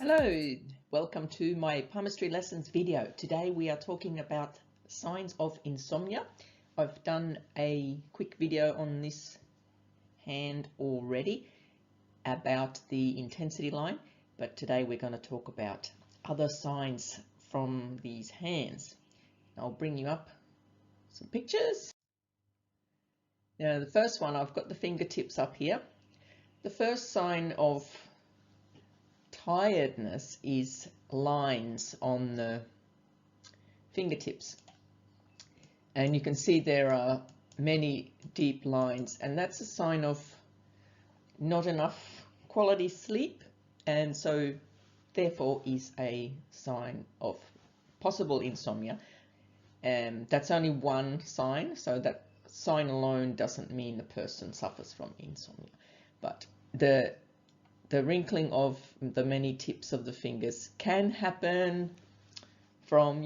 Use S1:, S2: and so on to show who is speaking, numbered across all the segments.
S1: Hello, welcome to my palmistry lessons video. Today we are talking about signs of insomnia. I've done a quick video on this hand already about the intensity line, but today we're going to talk about other signs from these hands. I'll bring you up some pictures. Now the first one, I've got the fingertips up here. The first sign of tiredness is lines on the fingertips, and you can see there are many deep lines, and that's a sign of not enough quality sleep, and so therefore is a sign of possible insomnia. And that's only one sign, so that sign alone doesn't mean the person suffers from insomnia, but the wrinkling of the many tips of the fingers can happen from,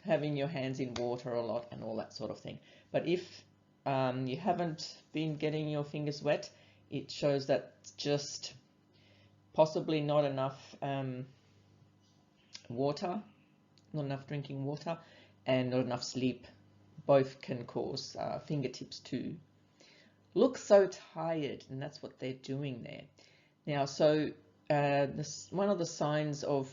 S1: having your hands in water a lot and all that sort of thing. But if you haven't been getting your fingers wet, it shows that just possibly not enough water, not enough drinking water, and not enough sleep. Both can cause fingertips to look so tired, and that's what they're doing there. Now, so one of the signs of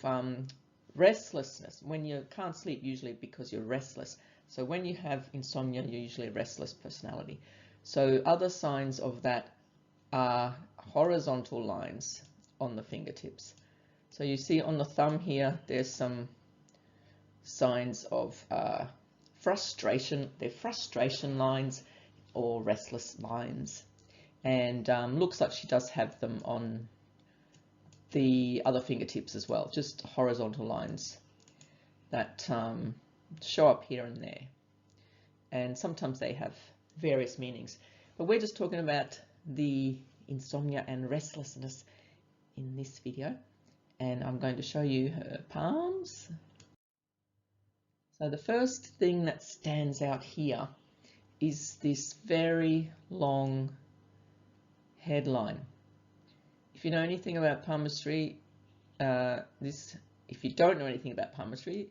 S1: restlessness, when you can't sleep usually because you're restless. So when you have insomnia, you're usually a restless personality. So other signs of that are horizontal lines on the fingertips. So you see on the thumb here, there's some signs of frustration. They're frustration lines or restless lines. And looks like she does have them on the other fingertips as well, just horizontal lines that show up here and there. And sometimes they have various meanings. But we're just talking about the insomnia and restlessness in this video. And I'm going to show you her palms. So the first thing that stands out here is this very long headline. If you know anything about palmistry, if you don't know anything about palmistry,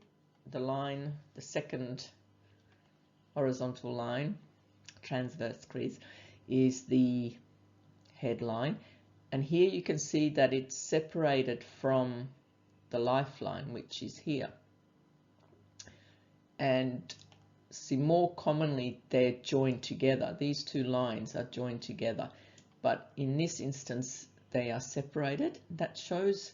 S1: the second horizontal line, transverse crease, is the headline. And here you can see that it's separated from the lifeline, which is here. And see, more commonly they're joined together. These two lines are joined together. But in this instance, they are separated. That shows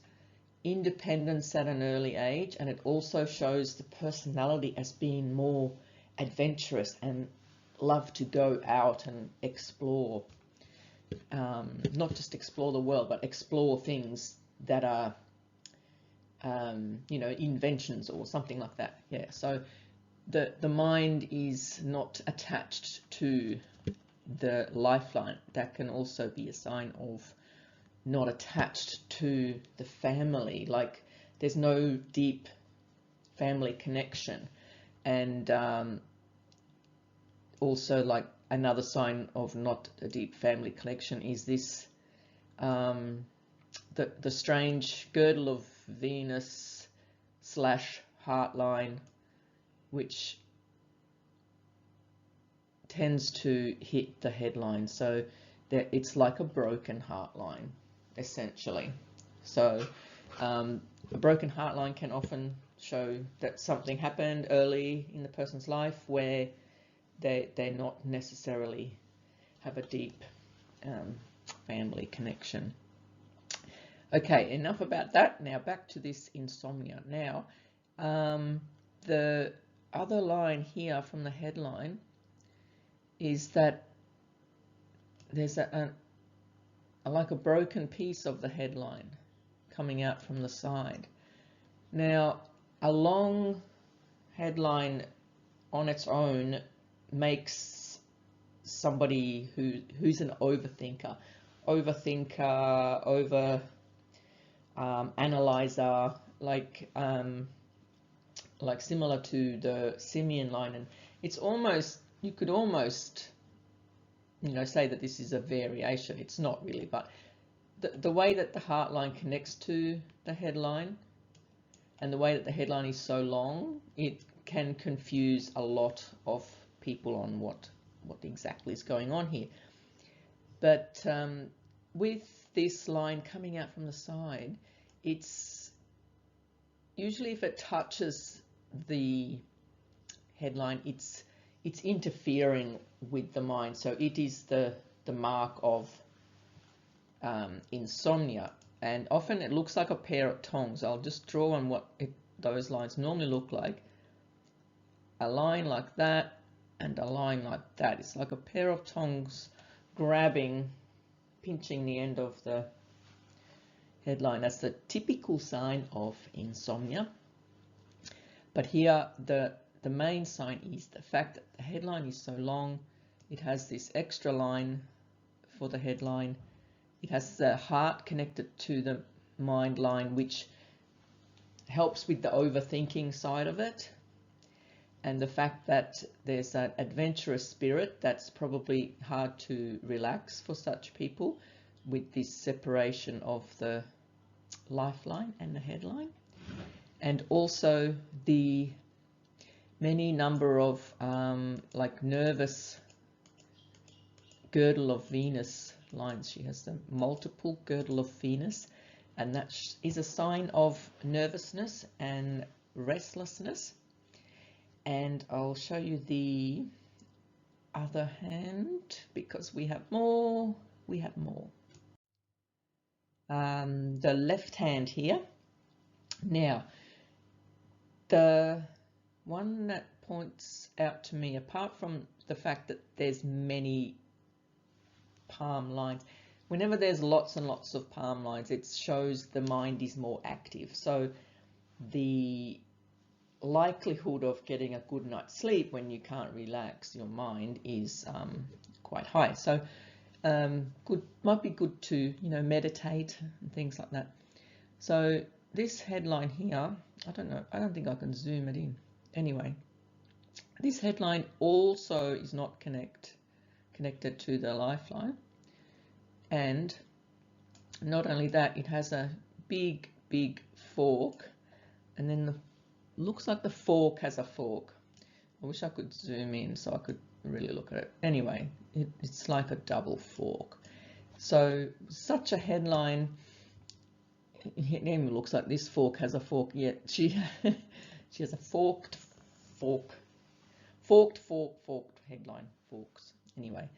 S1: independence at an early age, and it also shows the personality as being more adventurous and love to go out and explore. Not just explore the world, but explore things that are, inventions or something like that. Yeah, so the mind is not attached to the lifeline. That can also be a sign of not attached to the family, like there's no deep family connection. And also, like, another sign of not a deep family connection is this the strange girdle of Venus / heart line, which tends to hit the headline. So it's like a broken heart line, essentially. So a broken heart line can often show that something happened early in the person's life where they're not necessarily have a deep family connection. Okay, enough about that. Now back to this insomnia. Now the other line here from the headline is that there's like a broken piece of the headline coming out from the side. Now, a long headline on its own makes somebody who's an overthinker, over analyzer, like similar to the simian line. And it's almost, you could almost say that this is a variation. It's not really, but the way that the heart line connects to the headline and the way that the headline is so long, it can confuse a lot of people on what exactly is going on here. But with this line coming out from the side, it's usually, if it touches the headline, it's interfering with the mind. So it is the mark of insomnia, and often it looks like a pair of tongs. I'll just draw on what those lines normally look like. A line like that and a line like that. It's like a pair of tongs grabbing, pinching the end of the headline. That's the typical sign of insomnia. But here the main sign is the fact that the headline is so long. It has this extra line for the headline. It has the heart connected to the mind line, which helps with the overthinking side of it. And the fact that there's that adventurous spirit, that's probably hard to relax for such people, with this separation of the lifeline and the headline. And also the many number of like nervous girdle of Venus lines. She has the multiple girdle of Venus, and that is a sign of nervousness and restlessness. And I'll show you the other hand because we have more. The left hand here. Now, the one that points out to me, apart from the fact that there's many palm lines, whenever there's lots and lots of palm lines, it shows the mind is more active. So the likelihood of getting a good night's sleep when you can't relax your mind is quite high. So might be good to meditate and things like that. So this headline here, I don't think I can zoom it in. Anyway, this headline also is not connected to the lifeline, and not only that, it has a big fork, and then looks like the fork has a fork. I wish I could zoom in so I could really look at it. Anyway, it's like a double fork. So such a headline, it even looks like this fork has a fork. Yet she has a forked headline. Forks. Anyway,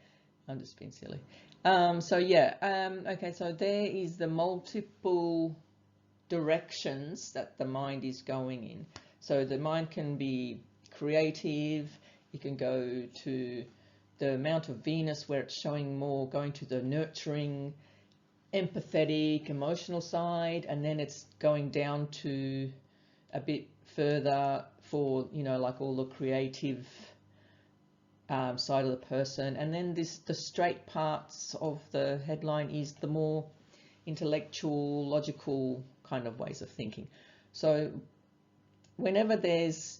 S1: I'm just being silly. So yeah, okay, so there is the multiple directions that the mind is going in. So the mind can be creative, it can go to the amount of Venus where it's showing more going to the nurturing, empathetic, emotional side, and then it's going down to a bit further for like all the creative side of the person. And then the straight parts of the headline is the more intellectual, logical kind of ways of thinking. So whenever there's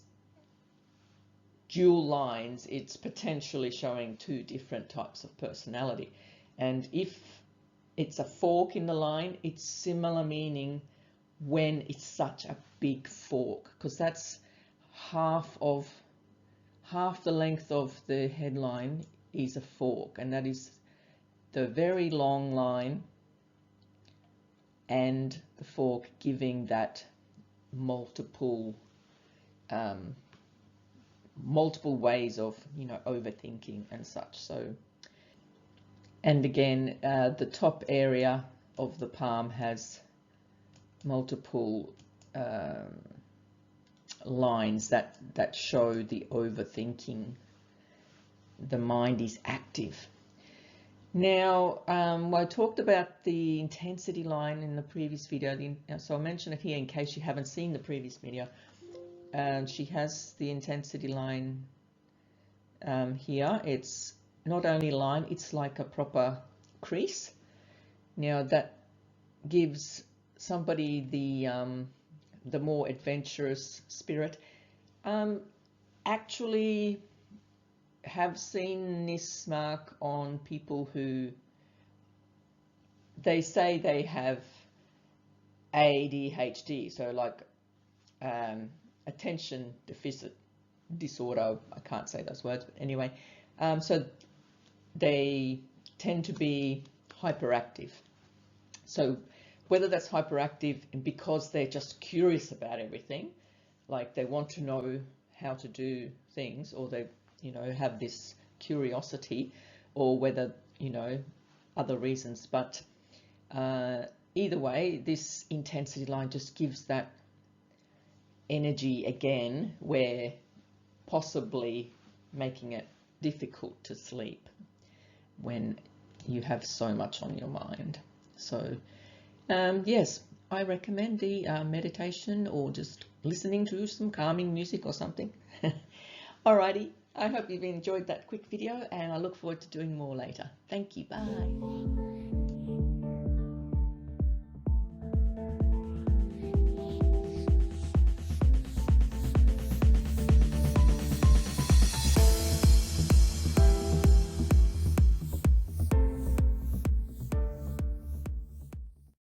S1: dual lines, it's potentially showing two different types of personality. And if it's a fork in the line, it's similar meaning when it's such a big fork, because that's half the length of the headline is a fork, and that is the very long line and the fork giving that multiple ways of overthinking and such. So, and again, the top area of the palm has multiple lines that show the overthinking. The mind is active. Now, I talked about the intensity line in the previous video, so I'll mention it here in case you haven't seen the previous video. She has the intensity line here. It's not only a line, it's like a proper crease. Now that gives somebody the more adventurous spirit. Actually have seen this mark on people who they say they have ADHD, so like attention deficit disorder. I can't say those words, but anyway, so they tend to be hyperactive. So whether that's hyperactive and because they're just curious about everything, like they want to know how to do things, or they, you know, have this curiosity, or whether, you know, other reasons. But either way, this intensity line just gives that energy again, where possibly making it difficult to sleep when you have so much on your mind. So yes, I recommend the meditation, or just listening to some calming music or something. Alrighty, I hope you've enjoyed that quick video, and I look forward to doing more later. Thank you, bye.